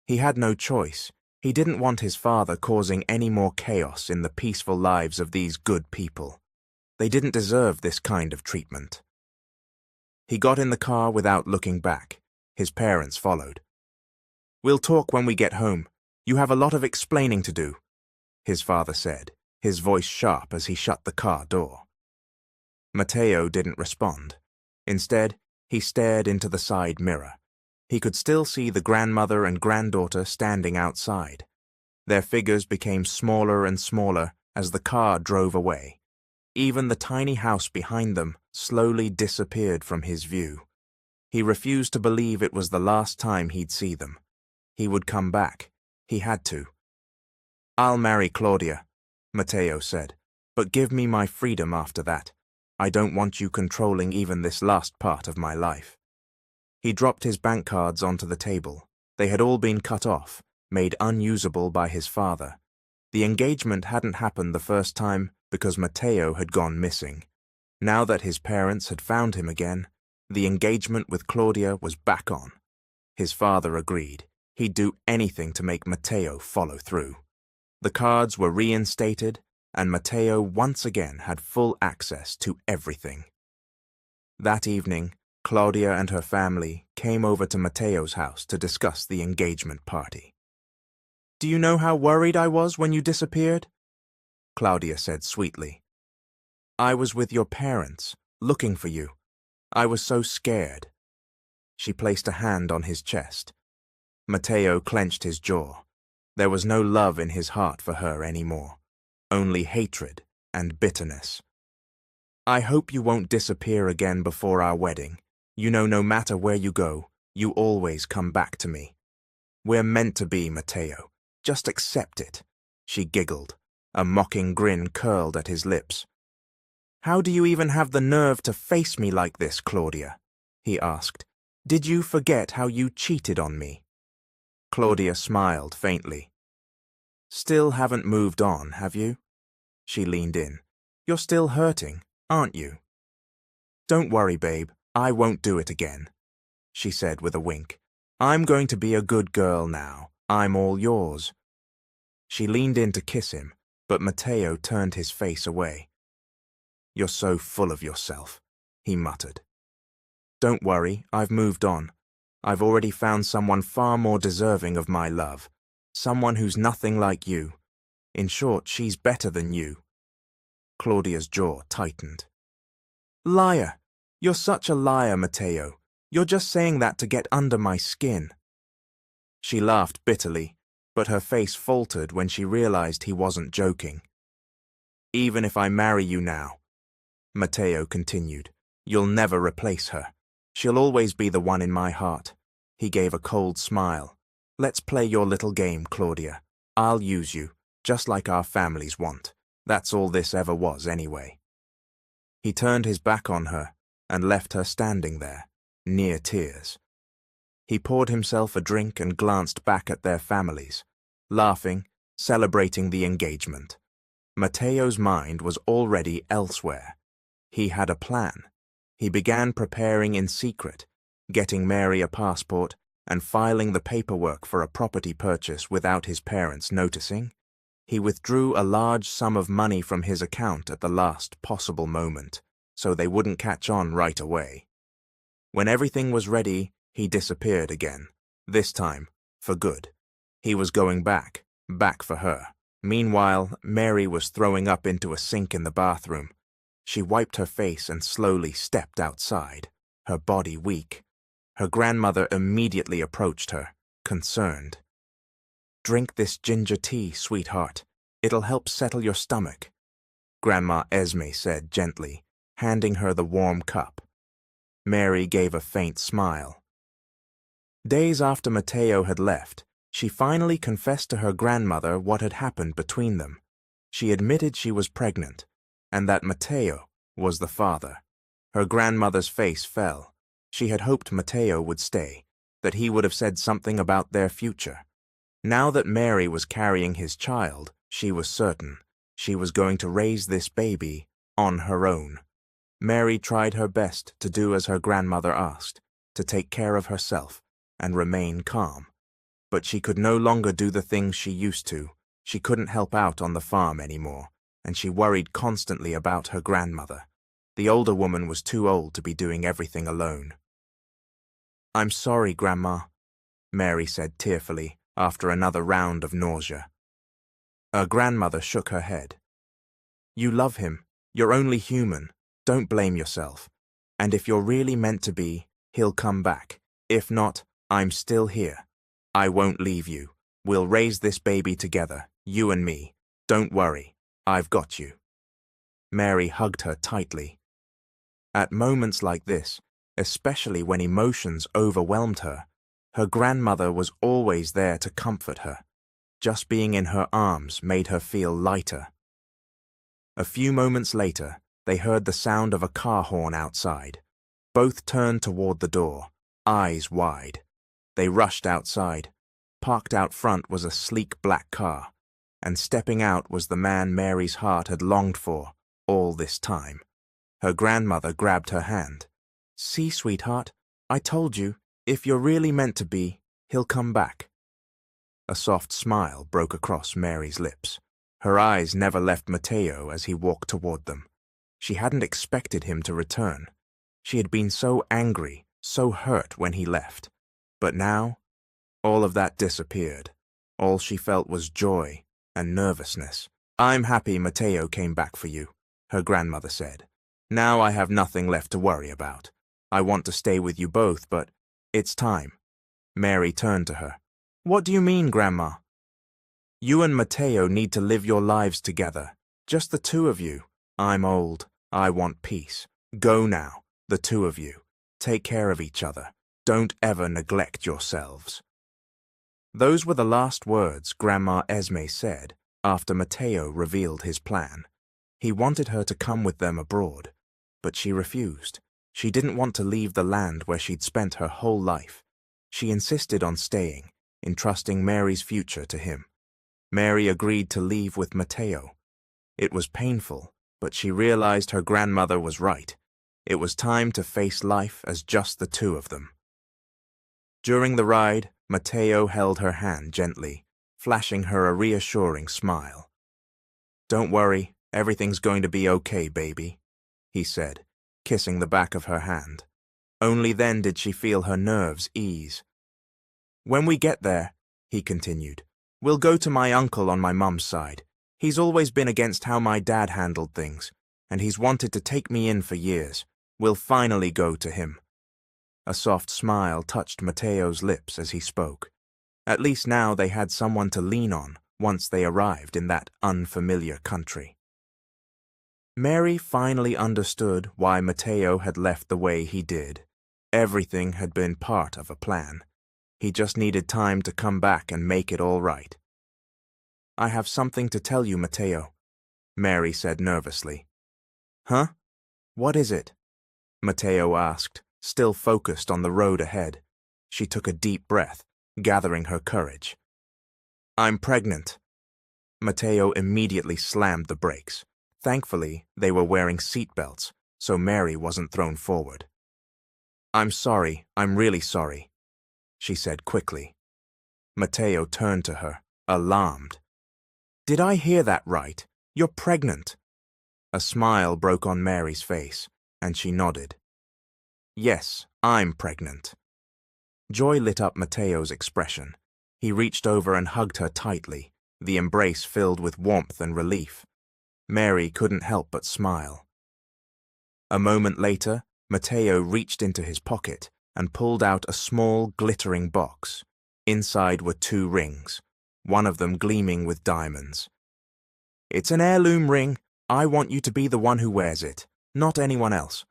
He had no choice. He didn't want his father causing any more chaos in the peaceful lives of these good people. They didn't deserve this kind of treatment. He got in the car without looking back. His parents followed. "We'll talk when we get home. You have a lot of explaining to do," his father said, his voice sharp as he shut the car door. Mateo didn't respond. Instead, he stared into the side mirror. He could still see the grandmother and granddaughter standing outside. Their figures became smaller and smaller as the car drove away. Even the tiny house behind them slowly disappeared from his view. He refused to believe it was the last time he'd see them. He would come back. He had to. "I'll marry Claudia," Mateo said, "but give me my freedom after that. I don't want you controlling even this last part of my life." He dropped his bank cards onto the table. They had all been cut off, made unusable by his father. The engagement hadn't happened the first time because Mateo had gone missing. Now that his parents had found him again, the engagement with Claudia was back on. His father agreed. He'd do anything to make Mateo follow through. The cards were reinstated, and Mateo once again had full access to everything. That evening, Claudia and her family came over to Mateo's house to discuss the engagement party. "Do you know how worried I was when you disappeared?" Claudia said sweetly. "I was with your parents, looking for you. I was so scared." She placed a hand on his chest. Mateo clenched his jaw. There was no love in his heart for her anymore, only hatred and bitterness. "I hope you won't disappear again before our wedding. You know, no matter where you go, you always come back to me." We're meant to be, Matteo. Just accept it. She giggled. A mocking grin curled at his lips. How do you even have the nerve to face me like this, Claudia? He asked. Did you forget how you cheated on me? Claudia smiled faintly. Still haven't moved on, have you? She leaned in. You're still hurting, aren't you? Don't worry, babe. I won't do it again, she said with a wink. I'm going to be a good girl now. I'm all yours. She leaned in to kiss him, but Matteo turned his face away. You're so full of yourself, he muttered. Don't worry, I've moved on. I've already found someone far more deserving of my love. Someone who's nothing like you. In short, she's better than you. Claudia's jaw tightened. Liar! You're such a liar, Matteo. You're just saying that to get under my skin. She laughed bitterly, but her face faltered when she realized he wasn't joking. Even if I marry you now, Matteo continued, you'll never replace her. She'll always be the one in my heart. He gave a cold smile. Let's play your little game, Claudia. I'll use you, just like our families want. That's all this ever was anyway. He turned his back on her and left her standing there, near tears. He poured himself a drink and glanced back at their families, laughing, celebrating the engagement. Matteo's mind was already elsewhere. He had a plan. He began preparing in secret, getting Mary a passport and filing the paperwork for a property purchase without his parents noticing. He withdrew a large sum of money from his account at the last possible moment, so they wouldn't catch on right away. When everything was ready, he disappeared again, this time for good. He was going back for her. Meanwhile, Mary was throwing up into a sink in the bathroom. She wiped her face and slowly stepped outside, her body weak. Her grandmother immediately approached her, concerned. Drink this ginger tea, sweetheart. It'll help settle your stomach, Grandma Esme said gently, handing her the warm cup. Mary gave a faint smile. Days after Matteo had left, she finally confessed to her grandmother what had happened between them. She admitted she was pregnant, and that Matteo was the father. Her grandmother's face fell. She had hoped Matteo would stay, that he would have said something about their future. Now that Mary was carrying his child, she was certain she was going to raise this baby on her own. Mary tried her best to do as her grandmother asked, to take care of herself and remain calm. But she could no longer do the things she used to. She couldn't help out on the farm anymore, and she worried constantly about her grandmother. The older woman was too old to be doing everything alone. I'm sorry, Grandma, Mary said tearfully after another round of nausea. Her grandmother shook her head. You love him. You're only human. Don't blame yourself. And if you're really meant to be, he'll come back. If not, I'm still here. I won't leave you. We'll raise this baby together, you and me. Don't worry. I've got you. Mary hugged her tightly. At moments like this, especially when emotions overwhelmed her, her grandmother was always there to comfort her. Just being in her arms made her feel lighter. A few moments later, they heard the sound of a car horn outside. Both turned toward the door, eyes wide. They rushed outside. Parked out front was a sleek black car, and stepping out was the man Mary's heart had longed for all this time. Her grandmother grabbed her hand. See, sweetheart, I told you, if you're really meant to be, he'll come back. A soft smile broke across Mary's lips. Her eyes never left Matteo as he walked toward them. She hadn't expected him to return. She had been so angry, so hurt when he left. But now, all of that disappeared. All she felt was joy and nervousness. I'm happy Matteo came back for you, her grandmother said. Now I have nothing left to worry about. I want to stay with you both, but it's time. Mary turned to her. What do you mean, Grandma? You and Matteo need to live your lives together. Just the two of you. I'm old. I want peace. Go now, the two of you. Take care of each other. Don't ever neglect yourselves. Those were the last words Grandma Esme said after Matteo revealed his plan. He wanted her to come with them abroad, but she refused. She didn't want to leave the land where she'd spent her whole life. She insisted on staying, entrusting Mary's future to him. Mary agreed to leave with Matteo. It was painful, but she realized her grandmother was right. It was time to face life as just the two of them. During the ride, Matteo held her hand gently, flashing her a reassuring smile. "Don't worry, everything's going to be okay, baby," he said, kissing the back of her hand. Only then did she feel her nerves ease. "When we get there," he continued, "we'll go to my uncle on my mum's side. He's always been against how my dad handled things, and he's wanted to take me in for years. We'll finally go to him." A soft smile touched Matteo's lips as he spoke. At least now they had someone to lean on once they arrived in that unfamiliar country. Mary finally understood why Matteo had left the way he did. Everything had been part of a plan. He just needed time to come back and make it all right. "I have something to tell you, Matteo," Mary said nervously. "Huh? What is it?" Matteo asked, still focused on the road ahead. She took a deep breath, gathering her courage. "I'm pregnant." Matteo immediately slammed the brakes. Thankfully, they were wearing seatbelts, so Mary wasn't thrown forward. "I'm sorry, I'm really sorry," she said quickly. Matteo turned to her, alarmed. "Did I hear that right? You're pregnant?" A smile broke on Mary's face, and she nodded. "Yes, I'm pregnant." Joy lit up Matteo's expression. He reached over and hugged her tightly, the embrace filled with warmth and relief. Mary couldn't help but smile. A moment later, Matteo reached into his pocket and pulled out a small, glittering box. Inside were 2 rings, one of them gleaming with diamonds. "It's an heirloom ring. I want you to be the one who wears it, not anyone else."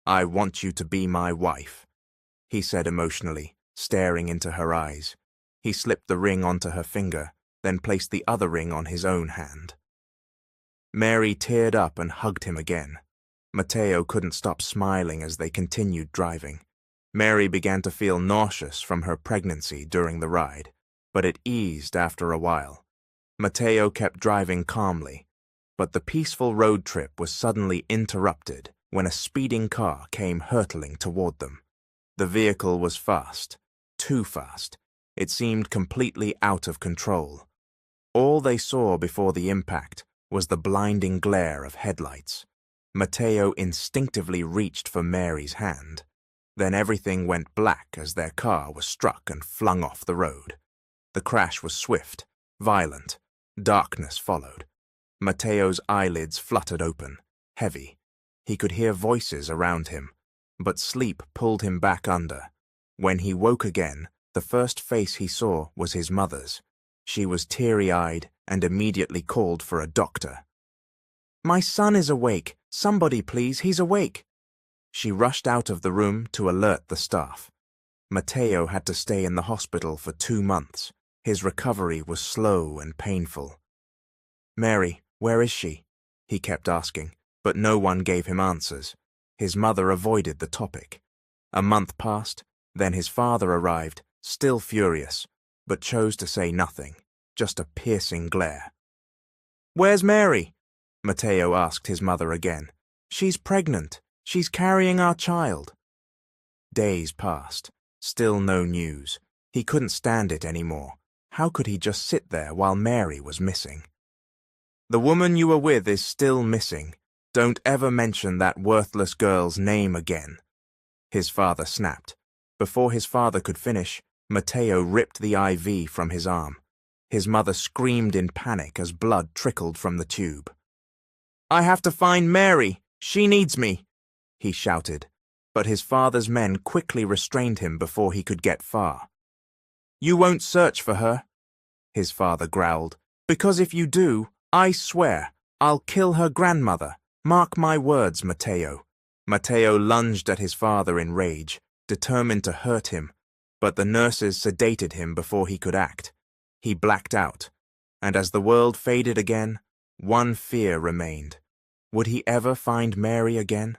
"I want you to be my wife," he said emotionally, staring into her eyes. He slipped the ring onto her finger, then placed the other ring on his own hand. Mary teared up and hugged him again. Matteo couldn't stop smiling as they continued driving. Mary began to feel nauseous from her pregnancy during the ride, but it eased after a while. Matteo kept driving calmly, but the peaceful road trip was suddenly interrupted when a speeding car came hurtling toward them. The vehicle was fast, too fast. It seemed completely out of control. All they saw before the impact was the blinding glare of headlights. Matteo instinctively reached for Mary's hand. Then everything went black as their car was struck and flung off the road. The crash was swift, violent. Darkness followed. Matteo's eyelids fluttered open, heavy. He could hear voices around him, but sleep pulled him back under. When he woke again, the first face he saw was his mother's. She was teary-eyed and immediately called for a doctor. "My son is awake. Somebody, please, he's awake." She rushed out of the room to alert the staff. Matteo had to stay in the hospital for 2 months. His recovery was slow and painful. "Mary, where is she?" he kept asking, but no one gave him answers. His mother avoided the topic. A month passed, then his father arrived, still furious, but chose to say nothing, just a piercing glare. "Where's Mary?" Matteo asked his mother again. "She's pregnant. She's carrying our child." Days passed, still no news. He couldn't stand it anymore. How could he just sit there while Mary was missing? "The woman you were with is still missing. Don't ever mention that worthless girl's name again," his father snapped. Before his father could finish, Matteo ripped the IV from his arm. His mother screamed in panic as blood trickled from the tube. "I have to find Mary! She needs me!" he shouted, but his father's men quickly restrained him before he could get far. "You won't search for her," his father growled, "because if you do, I swear, I'll kill her grandmother. Mark my words, Matteo." Matteo lunged at his father in rage, determined to hurt him, but the nurses sedated him before he could act. He blacked out, and as the world faded again, one fear remained. Would he ever find Mary again?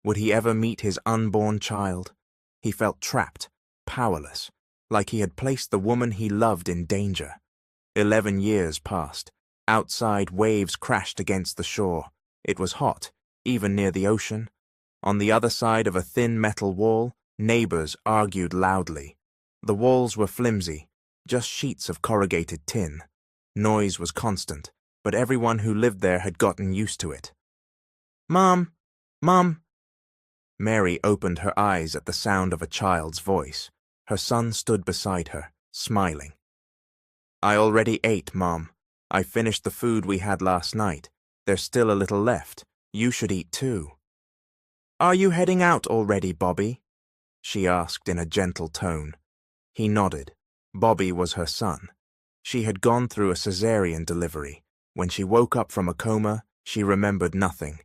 Would he ever meet his unborn child? He felt trapped, powerless, like he had placed the woman he loved in danger. 11 years passed. Outside, waves crashed against the shore. It was hot, even near the ocean. On the other side of a thin metal wall, neighbors argued loudly. The walls were flimsy, just sheets of corrugated tin. Noise was constant, but everyone who lived there had gotten used to it. "Mom! Mom!" Mary opened her eyes at the sound of a child's voice. Her son stood beside her, smiling. "I already ate, Mom. I finished the food we had last night. There's still a little left. You should eat too." "Are you heading out already, Bobby?" she asked in a gentle tone. He nodded. Bobby was her son. She had gone through a cesarean delivery. When she woke up from a coma, she remembered nothing.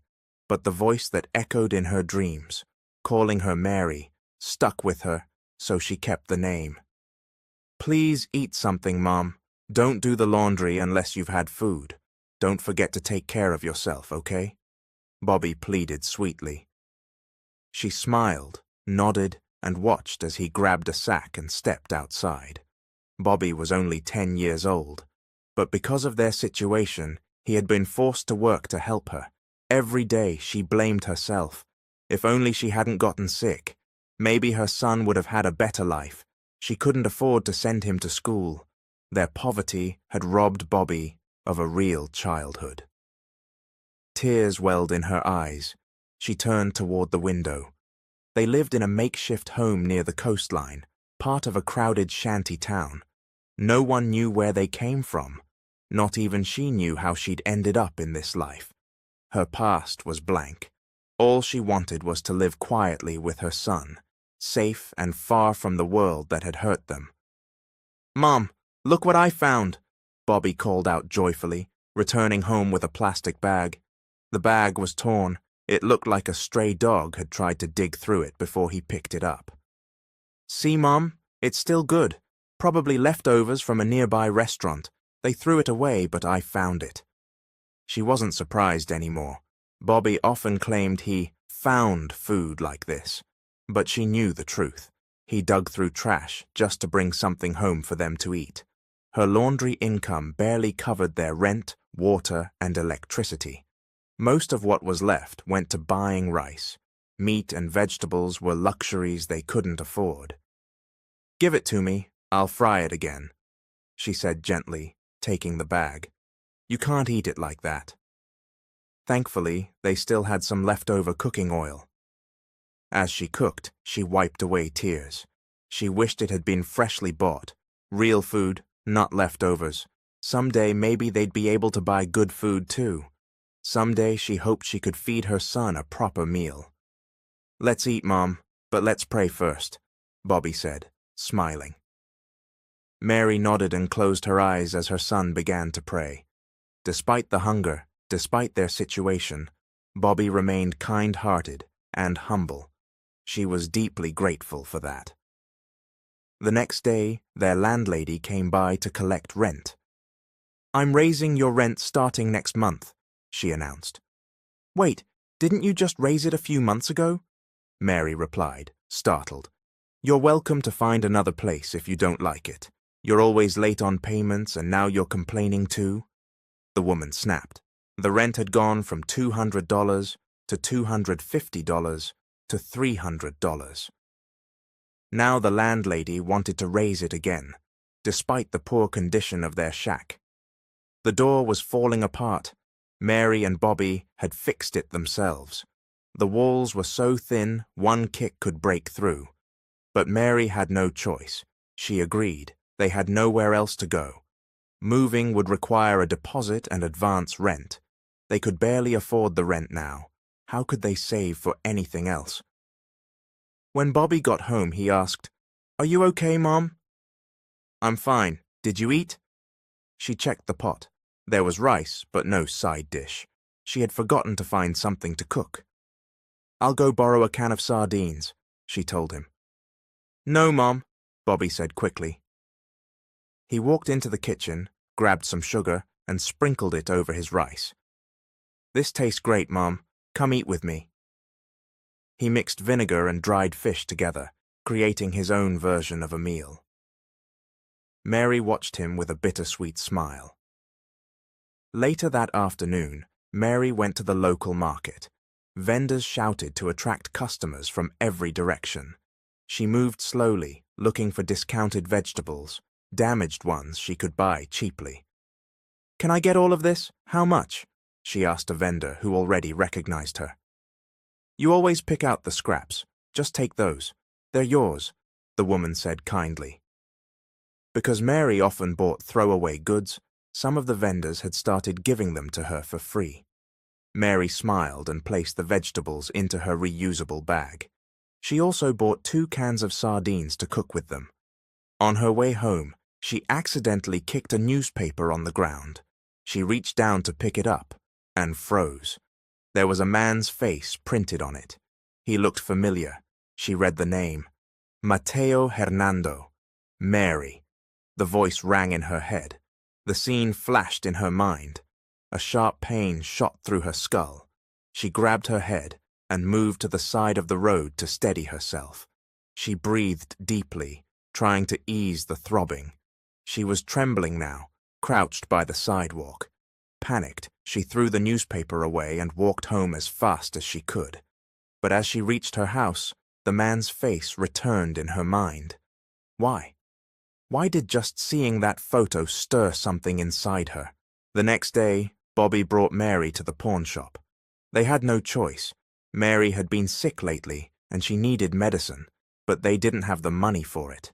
But the voice that echoed in her dreams, calling her Mary, stuck with her, so she kept the name. "Please eat something, Mom. Don't do the laundry unless you've had food. Don't forget to take care of yourself, okay?" Bobby pleaded sweetly. She smiled, nodded, and watched as he grabbed a sack and stepped outside. Bobby was only 10 years old, but because of their situation, he had been forced to work to help her. Every day she blamed herself. If only she hadn't gotten sick. Maybe her son would have had a better life. She couldn't afford to send him to school. Their poverty had robbed Bobby of a real childhood. Tears welled in her eyes. She turned toward the window. They lived in a makeshift home near the coastline, part of a crowded shanty town. No one knew where they came from. Not even she knew how she'd ended up in this life. Her past was blank. All she wanted was to live quietly with her son, safe and far from the world that had hurt them. "Mom, look what I found!" Bobby called out joyfully, returning home with a plastic bag. The bag was torn. It looked like a stray dog had tried to dig through it before he picked it up. "See, Mom? It's still good. Probably leftovers from a nearby restaurant. They threw it away, but I found it." She wasn't surprised anymore. Bobby often claimed he found food like this, but she knew the truth. He dug through trash just to bring something home for them to eat. Her laundry income barely covered their rent, water, and electricity. Most of what was left went to buying rice. Meat and vegetables were luxuries they couldn't afford. "Give it to me. I'll fry it again," she said gently, taking the bag. "You can't eat it like that." Thankfully, they still had some leftover cooking oil. As she cooked, she wiped away tears. She wished it had been freshly bought. Real food, not leftovers. Someday maybe they'd be able to buy good food too. Someday she hoped she could feed her son a proper meal. "Let's eat, Mom, but let's pray first," Bobby said, smiling. Mary nodded and closed her eyes as her son began to pray. Despite the hunger, despite their situation, Bobby remained kind-hearted and humble. She was deeply grateful for that. The next day, their landlady came by to collect rent. "I'm raising your rent starting next month," she announced. "Wait, didn't you just raise it a few months ago?" Mary replied, startled. "You're welcome to find another place if you don't like it. You're always late on payments and now you're complaining too?" The woman snapped. The rent had gone from $200 to $250 to $300. Now the landlady wanted to raise it again, despite the poor condition of their shack. The door was falling apart. Mary and Bobby had fixed it themselves. The walls were so thin, one kick could break through. But Mary had no choice. She agreed. They had nowhere else to go. Moving would require a deposit and advance rent. They could barely afford the rent now. How could they save for anything else? When Bobby got home, he asked, "Are you okay, Mom?" "I'm fine. Did you eat?" She checked the pot. There was rice, but no side dish. She had forgotten to find something to cook. "I'll go borrow a can of sardines," she told him. "No, Mom. Bobby said quickly. He walked into the kitchen, grabbed some sugar, and sprinkled it over his rice. "This tastes great, Mom. Come eat with me." He mixed vinegar and dried fish together, creating his own version of a meal. Mary watched him with a bittersweet smile. Later that afternoon, Mary went to the local market. Vendors shouted to attract customers from every direction. She moved slowly, looking for discounted vegetables, damaged ones she could buy cheaply. "Can I get all of this? How much?" she asked a vendor who already recognized her. "You always pick out the scraps. Just take those. They're yours," the woman said kindly. Because Mary often bought throwaway goods, some of the vendors had started giving them to her for free. Mary smiled and placed the vegetables into her reusable bag. She also bought 2 cans of sardines to cook with them. On her way home, she accidentally kicked a newspaper on the ground. She reached down to pick it up and froze. There was a man's face printed on it. He looked familiar. She read the name. Mateo Hernando. Mary. The voice rang in her head. The scene flashed in her mind. A sharp pain shot through her skull. She grabbed her head and moved to the side of the road to steady herself. She breathed deeply, trying to ease the throbbing. She was trembling now, crouched by the sidewalk. Panicked, she threw the newspaper away and walked home as fast as she could. But as she reached her house, the man's face returned in her mind. Why? Why did just seeing that photo stir something inside her? The next day, Bobby brought Mary to the pawn shop. They had no choice. Mary had been sick lately, and she needed medicine, but they didn't have the money for it.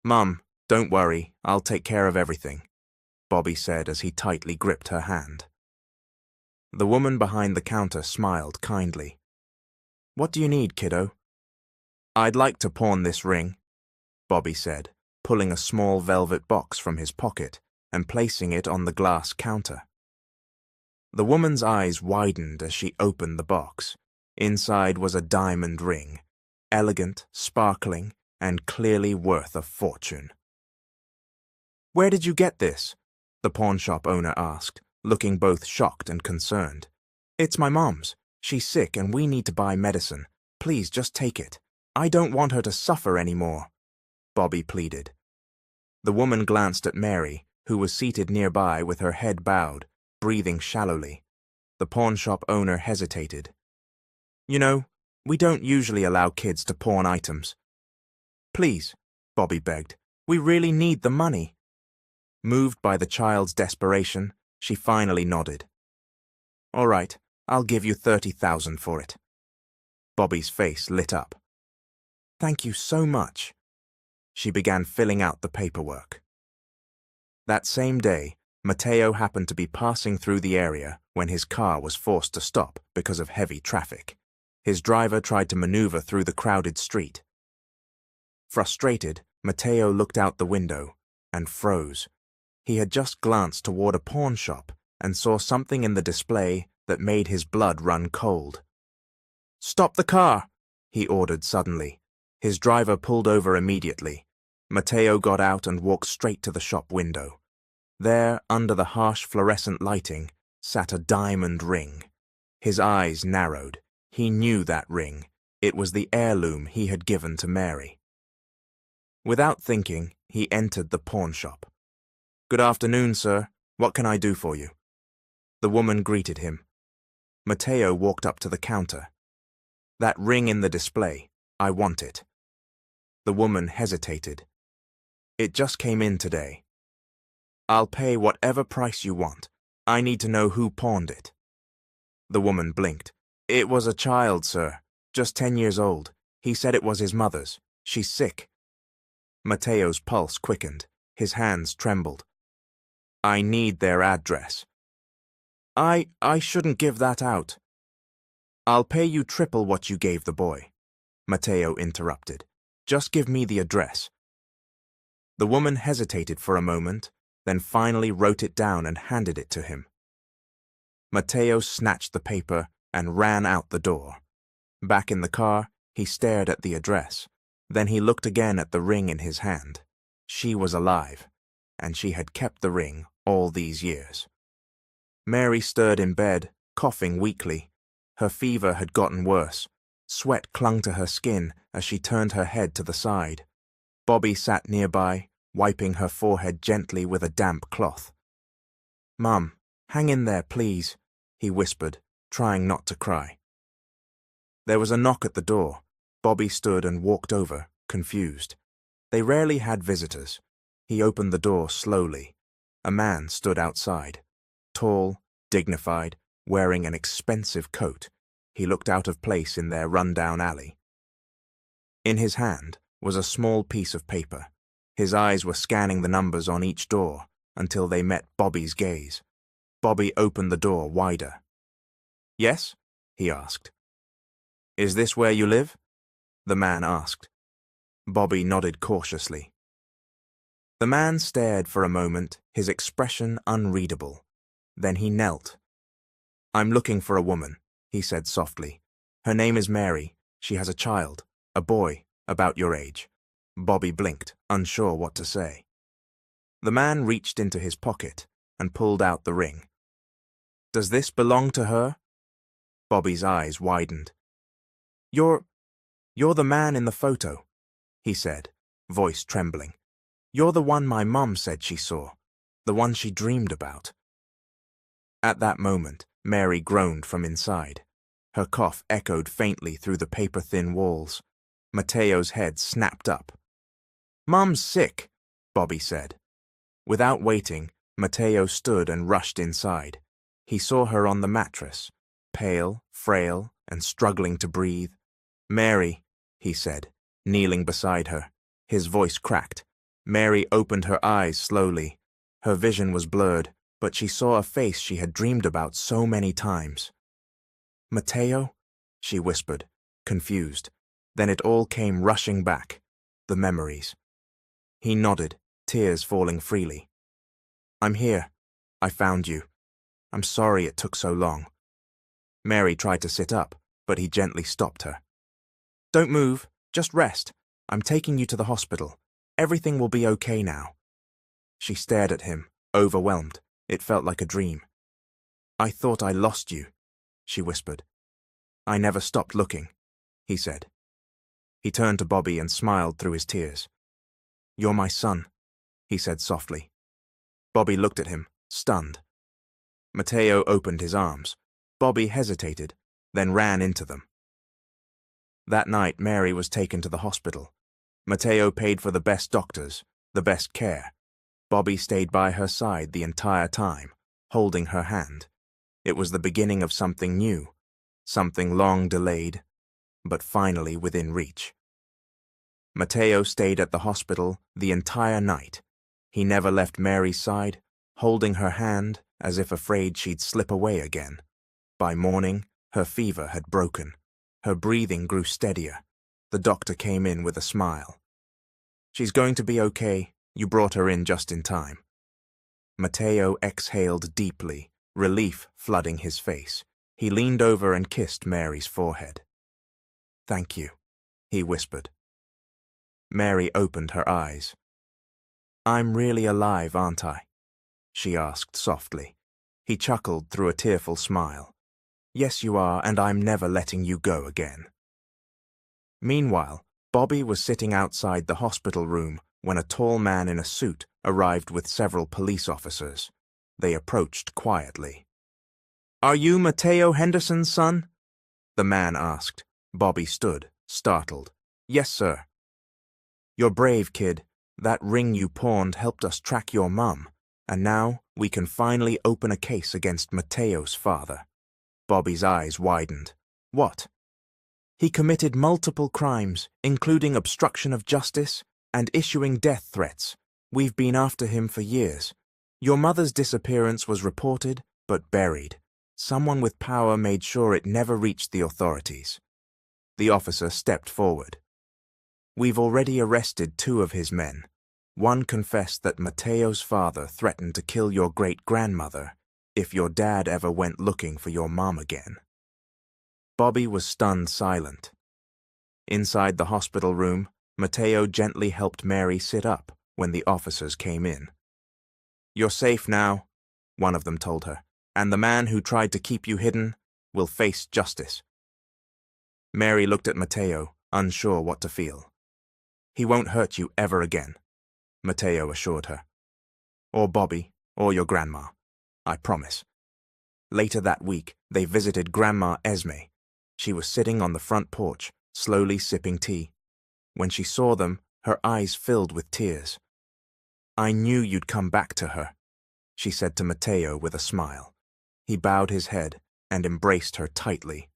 "Mum, don't worry, I'll take care of everything," Bobby said as he tightly gripped her hand. The woman behind the counter smiled kindly. "What do you need, kiddo?" "I'd like to pawn this ring," Bobby said, pulling a small velvet box from his pocket and placing it on the glass counter. The woman's eyes widened as she opened the box. Inside was a diamond ring, elegant, sparkling, and clearly worth a fortune. "Where did you get this?" the pawnshop owner asked, looking both shocked and concerned. "It's my mom's. She's sick and we need to buy medicine. Please just take it. I don't want her to suffer anymore," Bobby pleaded. The woman glanced at Mary, who was seated nearby with her head bowed, breathing shallowly. The pawnshop owner hesitated. "You know, we don't usually allow kids to pawn items." "Please," Bobby begged, "we really need the money." Moved by the child's desperation, she finally nodded. "All right, I'll give you 30,000 for it." Bobby's face lit up. "Thank you so much." She began filling out the paperwork. That same day, Mateo happened to be passing through the area when his car was forced to stop because of heavy traffic. His driver tried to maneuver through the crowded street. Frustrated, Mateo looked out the window and froze. He had just glanced toward a pawn shop and saw something in the display that made his blood run cold. "Stop the car!" he ordered suddenly. His driver pulled over immediately. Mateo got out and walked straight to the shop window. There, under the harsh fluorescent lighting, sat a diamond ring. His eyes narrowed. He knew that ring. It was the heirloom he had given to Mary. Without thinking, he entered the pawn shop. "Good afternoon, sir. What can I do for you?" The woman greeted him. Mateo walked up to the counter. "That ring in the display. I want it." The woman hesitated. "It just came in today." "I'll pay whatever price you want. I need to know who pawned it." The woman blinked. "It was a child, sir. Just 10 years old. He said it was his mother's. She's sick." Mateo's pulse quickened. His hands trembled. "I need their address." I shouldn't give that out." "I'll pay you triple what you gave the boy," Mateo interrupted. "Just give me the address." The woman hesitated for a moment, then finally wrote it down and handed it to him. Mateo snatched the paper and ran out the door. Back in the car, he stared at the address. Then he looked again at the ring in his hand. She was alive, and she had kept the ring all these years. Mary stirred in bed, coughing weakly. Her fever had gotten worse. Sweat clung to her skin as she turned her head to the side. Bobby sat nearby, wiping her forehead gently with a damp cloth. "Mum, hang in there, please," he whispered, trying not to cry. There was a knock at the door. Bobby stood and walked over, confused. They rarely had visitors. He opened the door slowly. A man stood outside. Tall, dignified, wearing an expensive coat. He looked out of place in their run-down alley. In his hand was a small piece of paper. His eyes were scanning the numbers on each door until they met Bobby's gaze. Bobby opened the door wider. "Yes?" he asked. "Is this where you live?" the man asked. Bobby nodded cautiously. The man stared for a moment, his expression unreadable. Then he knelt. "I'm looking for a woman," he said softly. "Her name is Mary. She has a child, a boy, about your age." Bobby blinked, unsure what to say. The man reached into his pocket and pulled out the ring. "Does this belong to her?" Bobby's eyes widened. You're the man in the photo," he said, voice trembling. "You're the one my mum said she saw, the one she dreamed about." At that moment, Mary groaned from inside. Her cough echoed faintly through the paper-thin walls. Mateo's head snapped up. "Mum's sick," Bobby said. Without waiting, Mateo stood and rushed inside. He saw her on the mattress, pale, frail, and struggling to breathe. "Mary," he said, kneeling beside her. His voice cracked. Mary opened her eyes slowly. Her vision was blurred, but she saw a face she had dreamed about so many times. "Mateo?" she whispered, confused. Then it all came rushing back, the memories. He nodded, tears falling freely. "I'm here. I found you. I'm sorry it took so long." Mary tried to sit up, but he gently stopped her. "Don't move, just rest. I'm taking you to the hospital. Everything will be okay now." She stared at him, overwhelmed. It felt like a dream. "I thought I lost you," she whispered. "I never stopped looking," he said. He turned to Bobby and smiled through his tears. "You're my son," he said softly. Bobby looked at him, stunned. Mateo opened his arms. Bobby hesitated, then ran into them. That night, Mary was taken to the hospital. Mateo paid for the best doctors, the best care. Bobby stayed by her side the entire time, holding her hand. It was the beginning of something new, something long delayed, but finally within reach. Mateo stayed at the hospital the entire night. He never left Mary's side, holding her hand as if afraid she'd slip away again. By morning, her fever had broken. Her breathing grew steadier. The doctor came in with a smile. "She's going to be okay. You brought her in just in time." Mateo exhaled deeply, relief flooding his face. He leaned over and kissed Mary's forehead. "Thank you," he whispered. Mary opened her eyes. "I'm really alive, aren't I?" she asked softly. He chuckled through a tearful smile. "Yes, you are, and I'm never letting you go again." Meanwhile, Bobby was sitting outside the hospital room when a tall man in a suit arrived with several police officers. They approached quietly. "Are you Mateo Henderson's son?" the man asked. Bobby stood, startled. "Yes, sir." "You're brave, kid. That ring you pawned helped us track your mum, and now we can finally open a case against Mateo's father." Bobby's eyes widened. "What?" "He committed multiple crimes, including obstruction of justice and issuing death threats. We've been after him for years. Your mother's disappearance was reported, but buried. Someone with power made sure it never reached the authorities." The officer stepped forward. "We've already arrested 2 of his men. One confessed that Mateo's father threatened to kill your great-grandmother if your dad ever went looking for your mom again." Bobby was stunned silent. Inside the hospital room, Matteo gently helped Mary sit up when the officers came in. "You're safe now," one of them told her, "and the man who tried to keep you hidden will face justice." Mary looked at Matteo, unsure what to feel. "He won't hurt you ever again," Matteo assured her. "Or Bobby, or your grandma. I promise." Later that week, they visited Grandma Esme. She was sitting on the front porch, slowly sipping tea. When she saw them, her eyes filled with tears. "I knew you'd come back to her," she said to Matteo with a smile. He bowed his head and embraced her tightly.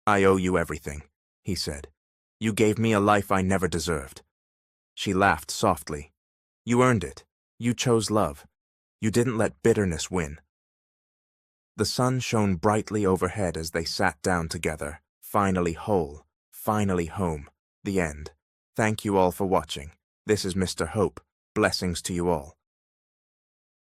"I owe you everything," he said. "You gave me a life I never deserved." She laughed softly. "You earned it. You chose love. You didn't let bitterness win." The sun shone brightly overhead as they sat down together, finally whole, finally home. The end. Thank you all for watching. This is Mr. Hope. Blessings to you all.